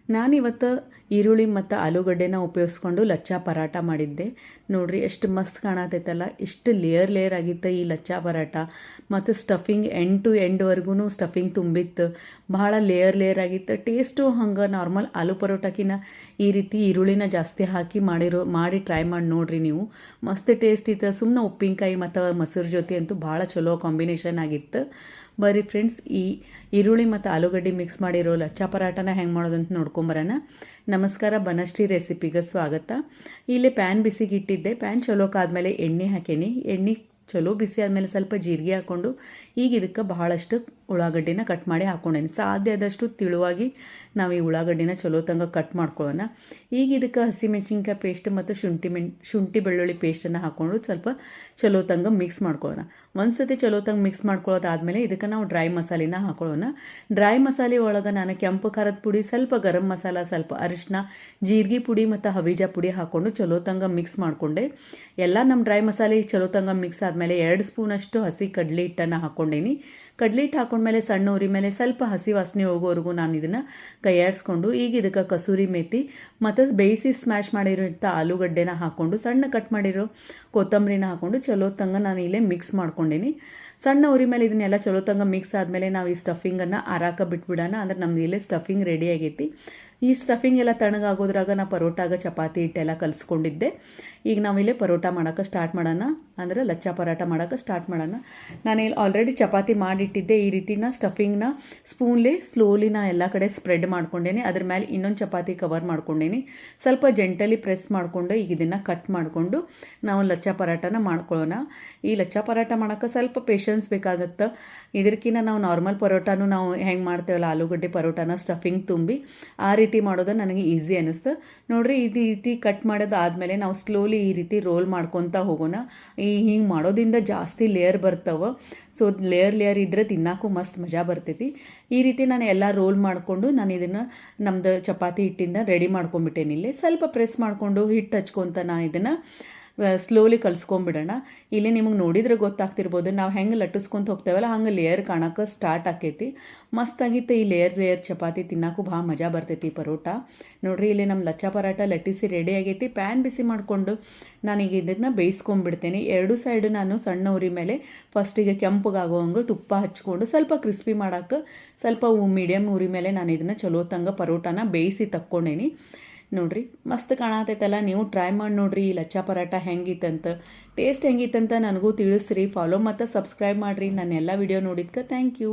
ನಾನಿವತ್ತು ಈರುಳ್ಳಿ ಮತ್ತು ಆಲೂಗಡ್ಡೆನ ಉಪಯೋಗಿಸ್ಕೊಂಡು ಲಚ್ಚಾ ಪರಾಟ ಮಾಡಿದ್ದೆ. ನೋಡಿರಿ ಎಷ್ಟು ಮಸ್ತ್ ಕಾಣತೈತಲ್ಲ, ಎಷ್ಟು ಲೇಯರ್ ಆಗಿತ್ತು ಈ ಲಚ್ಚಾ ಪರಾಟ. ಮತ್ತು ಸ್ಟಫಿಂಗ್ ಎಂಡ್ ಟು ಎಂಡ್ವರೆಗೂ ಸ್ಟಫಿಂಗ್ ತುಂಬಿತ್ತು. ಭಾಳ ಲೇಯರ್ ಆಗಿತ್ತು. ಟೇಸ್ಟು ಹಂಗೆ ನಾರ್ಮಲ್ ಆಲೂ ಪರೋಟಕ್ಕಿಂತ ಈ ರೀತಿ ಈರುಳ್ಳಿನ ಜಾಸ್ತಿ ಹಾಕಿ ಮಾಡಿ ಟ್ರೈ ಮಾಡಿ ನೋಡಿರಿ ನೀವು. ಮಸ್ತ್ ಟೇಸ್ಟ್ ಇತ್ತು. ಸುಮ್ಮನೆ ಉಪ್ಪಿನಕಾಯಿ ಮತ್ತು ಮೊಸರು ಜೊತೆ ಅಂತೂ ಭಾಳ ಚಲೋ ಕಾಂಬಿನೇಷನ್ ಆಗಿತ್ತು. ಬರ್ರಿ ಫ್ರೆಂಡ್ಸ್, ಈ ಈರುಳ್ಳಿ ಮತ್ತು ಆಲೂಗಡ್ಡೆ ಮಿಕ್ಸ್ ಮಾಡಿರೋ ಲಚ್ಚಾ ಪರಾಟನ ಹೆಂಗೆ ಮಾಡೋದಂತ ನೋಡ್ಕೊಂಬರೋಣ. ನಮಸ್ಕಾರ, ಬನಶ್ರೀ ರೆಸಿಪಿಗೆ ಸ್ವಾಗತ. ಇಲ್ಲಿ ಪ್ಯಾನ್ ಬಿಸಿಗೆ ಇಟ್ಟಿದ್ದೆ. ಪ್ಯಾನ್ ಚಲೋ ಕಾದ್ಮೇಲೆ ಎಣ್ಣೆ ಹಾಕೇನಿ. ಎಣ್ಣೆ ಚಲೋ ಬಿಸಿ ಆದಮೇಲೆ ಸ್ವಲ್ಪ ಜೀರಿಗೆ ಹಾಕ್ಕೊಂಡು ಈಗ ಇದಕ್ಕೆ ಬಹಳಷ್ಟು ಉಳ್ಳಾಗಡ್ಡಿನ ಕಟ್ ಮಾಡಿ ಹಾಕ್ಕೊಂಡೇನಿ. ಸಾಧ್ಯ ಆದಷ್ಟು ತಿಳುವಾಗಿ ನಾವು ಈ ಉಳ್ಳಾಗಡ್ಡಿನ ಚಲೋ ತಂಗ ಕಟ್ ಮಾಡ್ಕೊಳ್ಳೋಣ. ಈಗ ಇದಕ್ಕೆ ಹಸಿಮೆಣ್ಸಿನ್ಕಾಯಿ ಪೇಸ್ಟ್ ಮತ್ತು ಶುಂಠಿ ಬೆಳ್ಳುಳ್ಳಿ ಪೇಸ್ಟನ್ನು ಹಾಕ್ಕೊಂಡು ಸ್ವಲ್ಪ ಚಲೋ ತಂಗ ಮಿಕ್ಸ್ ಮಾಡ್ಕೊಳ್ಳೋಣ. ಒಂದು ಸತಿ ಚಲೋ ತಂಗ ಮಿಕ್ಸ್ ಮಾಡ್ಕೊಳ್ಳೋದಾದಮೇಲೆ ಇದಕ್ಕೆ ನಾವು ಡ್ರೈ ಮಸಾಲೆನ ಹಾಕೊಳ್ಳೋಣ. ಡ್ರೈ ಮಸಾಲೆ ಒಳಗೆ ನಾನು ಕೆಂಪು ಖಾರದ ಪುಡಿ, ಸ್ವಲ್ಪ ಗರಂ ಮಸಾಲ, ಸ್ವಲ್ಪ ಅರಿಶಿನ, ಜೀರಿಗೆ ಪುಡಿ ಮತ್ತು ಹವೀಜ ಪುಡಿ ಹಾಕ್ಕೊಂಡು ಚಲೋ ತಂಗ ಮಿಕ್ಸ್ ಮಾಡಿಕೊಂಡೆ. ಎಲ್ಲ ನಮ್ಮ ಡ್ರೈ ಮಸಾಲೆ ಚಲೋ ತಂಗ ಮಿಕ್ಸ್ ಆದಮೇಲೆ 2 ಸ್ಪೂನಷ್ಟು ಹಸಿ ಕಡಲೆ ಹಿಟ್ಟನ್ನು ಹಾಕ್ಕೊಂಡೇನಿ. ಕಡಲೆ ಹಿಟ್ಟು ಹಾಕೊಂಡ್ಮೇಲೆ ಸಣ್ಣ ಉರಿ ಮೇಲೆ ಸ್ವಲ್ಪ ಹಸಿ ವಾಸನೆ ಹೋಗೋವರೆಗೂ ನಾನು ಇದನ್ನು ಕೈಯಾಡಿಸ್ಕೊಂಡು ಈಗ ಇದಕ್ಕೆ ಕಸೂರಿ ಮೇಥಿ ಮತ್ತು ಬೇಯಿಸಿ ಸ್ಮ್ಯಾಶ್ ಮಾಡಿರೋಂಥ ಆಲೂಗಡ್ಡೆನ ಹಾಕ್ಕೊಂಡು ಸಣ್ಣ ಕಟ್ ಮಾಡಿರೋ ಕೊತ್ತಂಬರಿನ ಹಾಕ್ಕೊಂಡು ಚಲೋ ತಂಗ ನಾನು ಇಲ್ಲೇ ಮಿಕ್ಸ್ ಮಾಡ್ಕೊಂಡೇನಿ. ಸಣ್ಣ ಉರಿ ಮೇಲೆ ಇದನ್ನೆಲ್ಲ ಚಲೋ ತಂಗ ಮಿಕ್ಸ್ ಆದಮೇಲೆ ನಾವು ಈ ಸ್ಟಫಿಂಗನ್ನು ಆರಾಕ ಬಿಟ್ಬಿಡೋಣ. ಅಂದ್ರೆ ನಮ್ದು ಇಲ್ಲೇ ಸ್ಟಫಿಂಗ್ ರೆಡಿ ಆಗೈತಿ. ಈ ಸ್ಟಫಿಂಗ್ ಎಲ್ಲ ತಣ್ಣಗಾಗೋದ್ರಾಗ ನಾ ಪರೋಟಾಗ ಚಪಾತಿ ಹಿಟ್ಟೆಲ್ಲ ಕಲಿಸ್ಕೊಂಡಿದ್ದೆ. ಈಗ ನಾವಿಲ್ಲೇ ಪರೋಟ ಮಾಡೋಕ್ಕೆ ಸ್ಟಾರ್ಟ್ ಮಾಡೋಣ, ಅಂದರೆ ಲಚ್ಚಾ ಪರಾಟ ಮಾಡೋಕ್ಕೆ ಸ್ಟಾರ್ಟ್ ಮಾಡೋಣ. ನಾನು ಇಲ್ಲಿ ಆಲ್ರೆಡಿ ಚಪಾತಿ ಮಾಡಿಟ್ಟಿದ್ದೆ. ಈ ರೀತಿನ ಸ್ಟಫಿಂಗ್ನ ಸ್ಪೂನ್ಲಿ ಸ್ಲೋಲಿ ನಾ ಎಲ್ಲ ಕಡೆ ಸ್ಪ್ರೆಡ್ ಮಾಡ್ಕೊಂಡೇನಿ. ಅದ್ರ ಮೇಲೆ ಇನ್ನೊಂದು ಚಪಾತಿ ಕವರ್ ಮಾಡ್ಕೊಂಡೇನಿ. ಸ್ವಲ್ಪ ಜೆಂಟಲಿ ಪ್ರೆಸ್ ಮಾಡಿಕೊಂಡು ಈಗ ಇದನ್ನು ಕಟ್ ಮಾಡಿಕೊಂಡು ನಾವು ಲಚ್ಚಾ ಪರಾಟನ ಮಾಡ್ಕೊಳ್ಳೋಣ. ಈ ಲಚ್ಚಾ ಪರಾಟ ಮಾಡೋಕ್ಕೆ ಸ್ವಲ್ಪ ಪೇಷನ್ಸ್ ಬೇಕಾಗುತ್ತೆ. ಇದಕ್ಕಿಂತ ನಾವು ನಾರ್ಮಲ್ ಪರೋಟಾನು ನಾವು ಹೆಂಗೆ ಮಾಡ್ತೇವಲ್ಲ ಆಲೂಗಡ್ಡೆ ಪರೋಟಾನ ಸ್ಟಫಿಂಗ್ ತುಂಬಿ ಆ ರೀತಿ ಮಾಡೋದು ನನಗೆ ಈಸಿ ಅನ್ನಿಸ್ತು. ನೋಡಿರಿ, ಈ ರೀತಿ ಕಟ್ ಮಾಡೋದಾದಮೇಲೆ ನಾವು ಸ್ಲೋಲಿ ಈ ರೀತಿ ರೋಲ್ ಮಾಡ್ಕೊತ ಹೋಗೋಣ. ಹಿಂಗೆ ಮಾಡೋದ್ರಿಂದ ಜಾಸ್ತಿ ಲೇಯರ್ ಬರ್ತವೆ. ಸೊ ಲೇಯರ್ ಇದ್ದರೆ ತಿನ್ನೋಕ್ಕೂ ಮಸ್ತ್ ಮಜಾ ಬರ್ತೈತಿ. ಈ ರೀತಿ ನಾನು ಎಲ್ಲ ರೋಲ್ ಮಾಡಿಕೊಂಡು ನಾನು ಇದನ್ನು ನಮ್ಮದು ಚಪಾತಿ ಹಿಟ್ಟಿಂದ ರೆಡಿ ಮಾಡ್ಕೊಂಬಿಟ್ಟೇನಿ. ಇಲ್ಲಿ ಸ್ವಲ್ಪ ಪ್ರೆಸ್ ಮಾಡಿಕೊಂಡು ಹಿಟ್ಟು ಹಚ್ಕೊತ ನಾನು ಇದನ್ನು ಸ್ಲೋಲಿ ಕಲಿಸ್ಕೊಂಬಿಡೋಣ. ಇಲ್ಲಿ ನಿಮಗೆ ನೋಡಿದ್ರೆ ಗೊತ್ತಾಗ್ತಿರ್ಬೋದು, ನಾವು ಹೆಂಗೆ ಲಟ್ಟಿಸ್ಕೊಂತ ಹೋಗ್ತೇವಲ್ಲ ಹಂಗೆ ಲೇಯರ್ ಕಾಣೋಕೆ ಸ್ಟಾರ್ಟ್ ಆಕೈತಿ. ಮಸ್ತಾಗಿತ್ತು. ಈ ಲೇಯರ್ ಚಪಾತಿ ತಿನ್ನೋಕ್ಕೂ ಭಾಳ ಮಜಾ ಬರ್ತೈತಿ ಪರೋಟ. ನೋಡಿರಿ, ಇಲ್ಲಿ ನಮ್ಮ ಲಚ್ಚಾ ಪರಾಟ ಲಟ್ಟಿಸಿ ರೆಡಿ ಆಗೈತಿ. ಪ್ಯಾನ್ ಬಿಸಿ ಮಾಡಿಕೊಂಡು ನಾನೀಗ ಇದನ್ನು ಬೇಯಿಸ್ಕೊಂಡ್ಬಿಡ್ತೇನೆ. 2 ಸೈಡು ನಾನು ಸಣ್ಣ ಉರಿ ಮೇಲೆ ಫಸ್ಟಿಗೆ ಕೆಂಪಗಾಗೋವಂಗೆ ತುಪ್ಪ ಹಚ್ಕೊಂಡು ಸ್ವಲ್ಪ ಕ್ರಿಸ್ಪಿ ಮಾಡೋಕ್ಕೆ ಸ್ವಲ್ಪ ಮೀಡಿಯಮ್ ಉರಿ ಮೇಲೆ ನಾನು ಇದನ್ನು ಚಲೋ ತಂಗ ಪರೋಟಾನ ಬೇಯಿಸಿ ತಕ್ಕೊಂಡೇನಿ. ನೋಡಿರಿ, ಮಸ್ತ್ ಕಾಣತೈತಲ್ಲ. ನೀವು ಟ್ರೈ ಮಾಡಿ ನೋಡಿರಿ ಈ ಲಚ್ಚಾ ಪರಾಟ ಹೆಂಗಿತ್ತಂತ, ಟೇಸ್ಟ್ ಹೆಂಗಿತ್ತಂತ ನನಗೂ ತಿಳಿಸ್ರಿ. ಫಾಲೋ ಮತ್ತು ಸಬ್ಸ್ಕ್ರೈಬ್ ಮಾಡಿರಿ. ನನ್ನ ಎಲ್ಲ ವಿಡಿಯೋ ನೋಡಿದ್ಕೆ ಥ್ಯಾಂಕ್ ಯು.